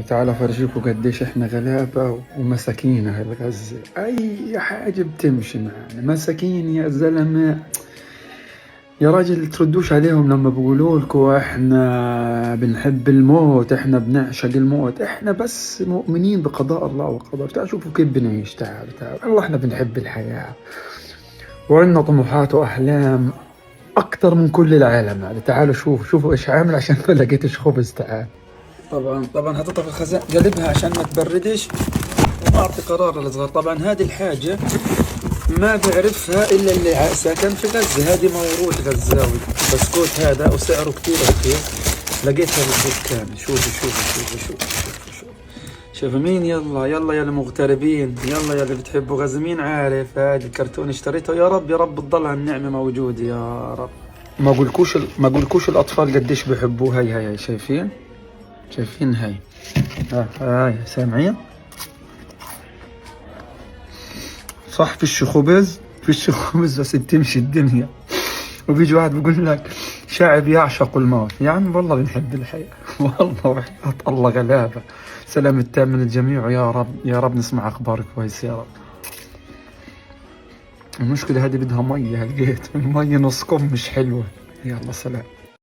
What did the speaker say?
تعال افرجيكوا قديش احنا غلابة ومساكين اهل غزة. اي حاجة بتمشي معنا مساكين يا زلمة. يا راجل تردوش عليهم لما بيقولوا لكم احنا بنحب الموت، احنا بنعشق الموت، احنا بس مؤمنين بقضاء الله وقدره. تعالوا شوفوا كيف بنعيش. تعالوا والله احنا بنحب الحياة وعندنا طموحات واحلام اكتر من كل العالم هذا. تعالوا شوفوا ايش عامل عشان ما لقيتش خبز. تعال. طبعا هتطفي الخزان قلبها عشان ما تبردش، واعطي قرار للصغار. طبعا هذه الحاجة ما بيعرفها الا اللي ساكن في غزة، هذه موروث غزاوي. بسكوت هذا وسعره كتير رخيص، لقيتها بالدكان. شوفوا مين. يلا يا المغتربين، يلا يا اللي بتحبوا غزة. مين عارف هذا الكرتون اشتريته؟ يا رب تضل هالنعمة موجودة يا رب. ما اقولكوش الاطفال قديش بيحبوه. هاي شايفين هاي سامعين؟ صح فيش خبز بس بتمشي الدنيا. وبيجي واحد بيقول لك شعب يعشق الموت. يا عم والله بنحب الحياة والله وحياة الله غلابة. سلام التام من الجميع يا رب نسمع اخبار كويس يا رب. المشكلة هذه بدها مية، لقيت المية نص كم مش حلوة. يلا سلام.